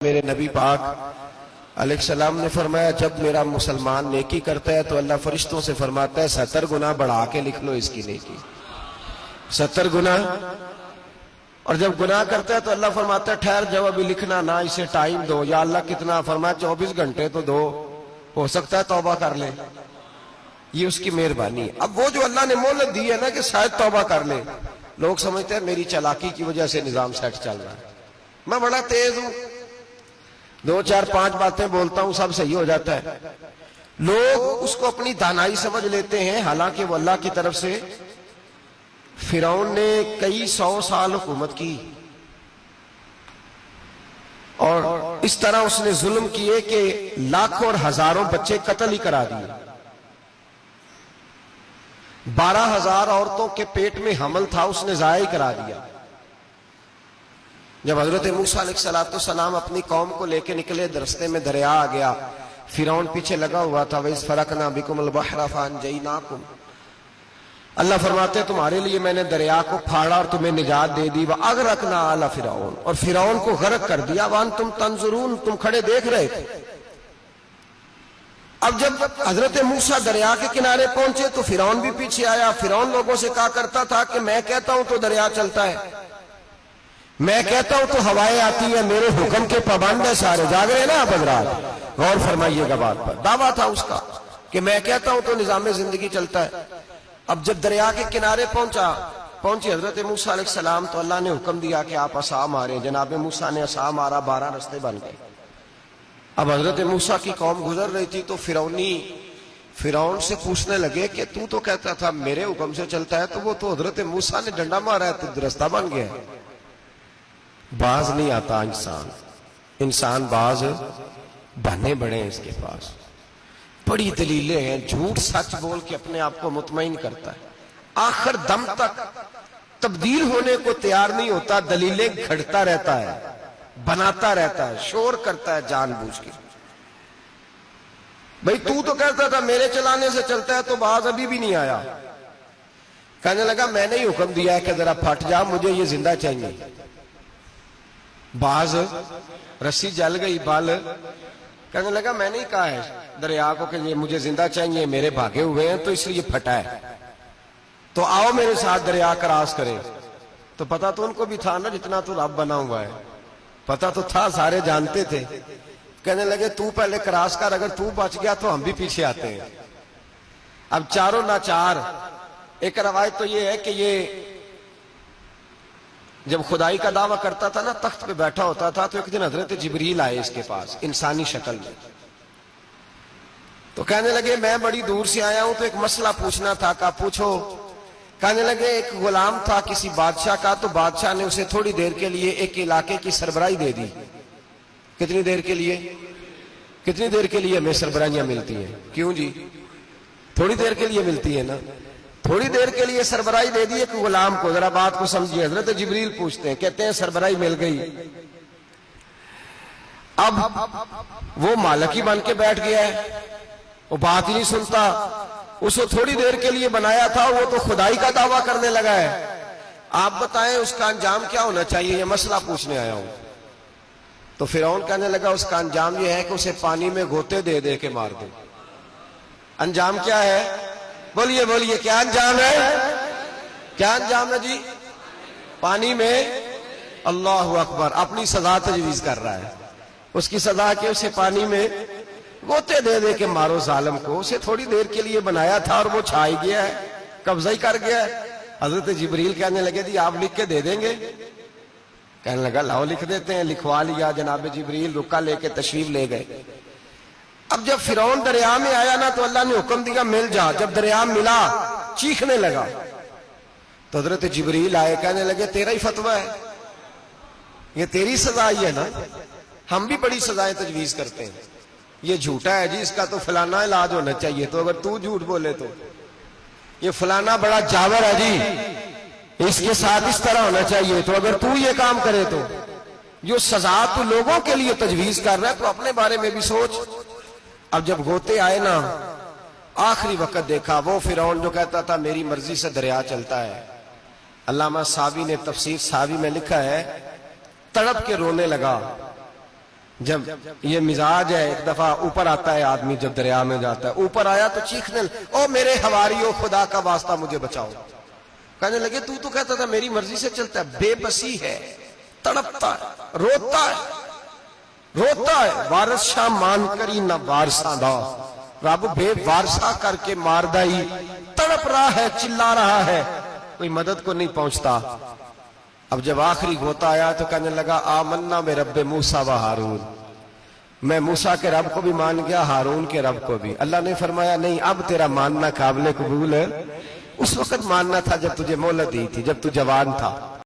میرے نبی پاک علیہ السلام نے فرمایا جب میرا مسلمان نیکی کرتا ہے تو اللہ فرشتوں سے فرماتا ہے 70 گنا بڑھا کے لکھ لو اس کی نیکی، 70 گنا۔ اور جب گناہ کرتا ہے تو اللہ فرماتا ہے ٹھہر جاؤ ابھی لکھنا نہ، اسے ٹائم دو۔ یا اللہ کتنا؟ فرمایا 24 گھنٹے تو دو، ہو سکتا ہے توبہ کر لے، یہ اس کی مہربانی ہے۔ اب وہ جو اللہ نے مہلت دی ہے نا کہ شاید توبہ کر لے، لوگ سمجھتے ہیں میری چالاکی کی وجہ سے نظام سیٹ چل رہا ہے، میں بڑا تیز ہوں، 2 4 5 باتیں بولتا ہوں سب صحیح ہو جاتا ہے۔ لوگ اس کو اپنی دانائی سمجھ لیتے ہیں، حالانکہ وہ اللہ کی طرف سے۔ فرعون نے کئی 100 سال حکومت کی اور اس طرح اس نے ظلم کیے کہ لاکھوں اور ہزاروں بچے قتل ہی کرا دیے، 12,000 عورتوں کے پیٹ میں حمل تھا اس نے ضائع کرا دیا۔ جب حضرت موسیٰ علیہ السلام اپنی قوم کو لے کے نکلے، رستے میں دریا آ گیا، فرعون پیچھے لگا ہوا تھا۔ وَإِذْ فَرَقْنَا بِكُمُ الْبَحْرَ فَأَنْجَيْنَاكُمْ، اللہ فرماتے ہیں تمہارے لیے میں نے دریا کو پھاڑا اور تمہیں نجات دے دی۔ وَأَغْرَقْنَا آلَ فِرْعَوْنَ، اور فرعون کو غرق کر دیا۔ وَأَنْتُمْ تَنْظُرُونَ، تم کھڑے دیکھ رہے تھے۔ اب جب حضرت موسیٰ دریا کے کنارے پہنچے تو فرعون بھی پیچھے آیا۔ فرعون لوگوں سے کہا کرتا تھا کہ میں کہتا ہوں تو دریا چلتا ہے، میں کہتا ہوں تو ہوائیں آتی ہیں، میرے حکم کے پابند ہے سارے۔ جاگ رہے نا آپ حضرات، غور فرمائیے گا بات پر۔ دعویٰ تھا اس کا کہ میں کہتا ہوں تو نظام زندگی چلتا ہے۔ اب جب دریا کے کنارے پہنچی حضرت موسیٰ علیہ السلام تو اللہ نے حکم دیا کہ آپ عصا مارے۔ جناب موسیٰ نے عصا مارا، 12 رستے بن گئے۔ اب حضرت موسیٰ کی قوم گزر رہی تھی تو فرعون سے پوچھنے لگے کہ تو کہتا تھا میرے حکم سے چلتا ہے، تو وہ تو حضرت موسیٰ نے ڈنڈا مارا ہے تو رستہ بن گیا ہے۔ باز نہیں آتا انسان باز بہانے بڑے ہیں اس کے پاس، بڑی دلیلیں ہیں، جھوٹ سچ بول کے اپنے آپ کو مطمئن کرتا ہے، آخر دم تک تبدیل ہونے کو تیار نہیں ہوتا، دلیلیں گھڑتا رہتا ہے، بناتا رہتا ہے، شور کرتا ہے جان بوجھ کے۔ بھئی تو کہتا تھا میرے چلانے سے چلتا ہے، تو باز ابھی بھی نہیں آیا۔ کہنے لگا میں نے ہی حکم دیا ہے کہ ذرا پھٹ جا، مجھے یہ زندہ چاہیے۔ باز رسی جل گئی، بال کہنے لگا میں نے ہی کہا ہے دریا کو کہ یہ مجھے زندہ چاہیے، میرے بھاگے ہوئے ہیں تو اس لیے پھٹا ہے، تو آؤ میرے ساتھ دریا کراس کرے۔ تو پتا تو ان کو بھی تھا نا جتنا تو رب بنا ہوا ہے، پتا تو تھا، سارے جانتے تھے۔ کہنے لگے تو پہلے کراس کر، اگر تو بچ گیا تو ہم بھی پیچھے آتے ہیں۔ اب چاروں ناچار۔ ایک روایت تو یہ ہے کہ یہ جب خدائی کا دعویٰ کرتا تھا نا، تخت پہ بیٹھا ہوتا تھا، تو ایک دن حضرت جبریل آئے اس کے پاس انسانی شکل میں، تو کہنے لگے میں بڑی دور سے آیا ہوں تو ایک مسئلہ پوچھنا تھا۔ کہا پوچھو۔ کہنے لگے ایک غلام تھا کسی بادشاہ کا، تو بادشاہ نے اسے تھوڑی دیر کے لیے ایک علاقے کی سربراہی دے دی۔ کتنی دیر کے لیے ہمیں سربراہیاں ملتی ہیں؟ کیوں جی؟ تھوڑی دیر کے لیے ملتی ہے نا، تھوڑی دیر کے لیے سربراہی دے دی ایک غلام کو۔ ذرا بات کو سمجھیے، حضرت جبریل پوچھتے ہیں، کہتے ہیں سربراہی مل گئی، اب وہ مالک ہی بن کے بیٹھ گیا ہے، وہ بات ہی نہیں سنتا، اس کو تھوڑی دیر کے لیے بنایا تھا، وہ تو خدائی کا دعویٰ کرنے لگا ہے۔ آپ بتائیں اس کا انجام کیا ہونا چاہیے، یہ مسئلہ پوچھنے آیا ہوں۔ تو فرعون کہنے لگا اس کا انجام یہ ہے کہ اسے پانی میں گوتے دے دے کے مار دے۔ انجام کیا ہے؟ بولیے کیا انجام ہے؟ کیا انجام ہے جی؟ پانی میں، اللہ اکبر، اپنی سزا تجویز کر رہا ہے۔ اس کی سزا کہ اسے پانی میں گوتے دے دے کے مارو ظالم کو۔ اسے تھوڑی دیر کے لیے بنایا تھا اور وہ چھائی گیا ہے، قبضہ ہی کر گیا ہے۔ حضرت جبریل کہنے لگے جی آپ لکھ کے دے دیں گے؟ کہنے لگا لاؤ لکھ دیتے ہیں۔ لکھوا لیا، جناب جبریل رکا لے کے تشریف لے گئے۔ اب جب فرعون دریا میں آیا نا تو اللہ نے حکم دیا مل جا۔ جب دریا ملا چیخنے لگا تو حضرت جبریل آئے، کہنے لگے تیرا ہی فتویٰ ہے، یہ تیری سزا ہی ہے نا، ہم بھی بڑی سزائیں تجویز کرتے ہیں، یہ جھوٹا ہے جی، اس کا تو فلانا علاج ہونا چاہیے، تو اگر تو جھوٹ بولے تو یہ فلانا بڑا جاور ہے جی، اس کے ساتھ اس طرح ہونا چاہیے، تو اگر تو یہ کام کرے تو جو سزا تو لوگوں کے لیے تجویز کر رہا ہے تو اپنے بارے میں بھی سوچ۔ اب جب گوتے آئے نا، آخری وقت دیکھا وہ فرعون جو کہتا تھا میری مرضی سے دریا چلتا ہے، علامہ ساوی نے تفسیر ساوی میں لکھا ہے تڑپ کے رونے لگا جب یہ مزاج ہے، ایک دفعہ اوپر آتا ہے آدمی جب دریا میں جاتا ہے، اوپر آیا تو چیخنے او میرے حواریو خدا کا واسطہ مجھے بچاؤ. کہنے لگے تو کہتا تھا میری مرضی سے چلتا ہے. بے بسی ہے، تڑپتا ہے، روتا ہے. وارث شاہ مان کری نہ وارثاں دا، رب بے وارثہ کر کے مار دائی. تڑپ رہا ہے، چلا رہا ہے، کوئی مدد کو نہیں پہنچتا. اب جب آخری غوطہ آیا تو کہنے لگا آمنا میں رب موسیٰ و ہارون، میں موسیٰ کے رب کو بھی مان گیا، ہارون کے رب کو بھی. اللہ نے فرمایا نہیں، اب تیرا ماننا قابل قبول ہے. اس وقت ماننا تھا جب تجھے مہلت دی تھی، جب تو جوان تھا.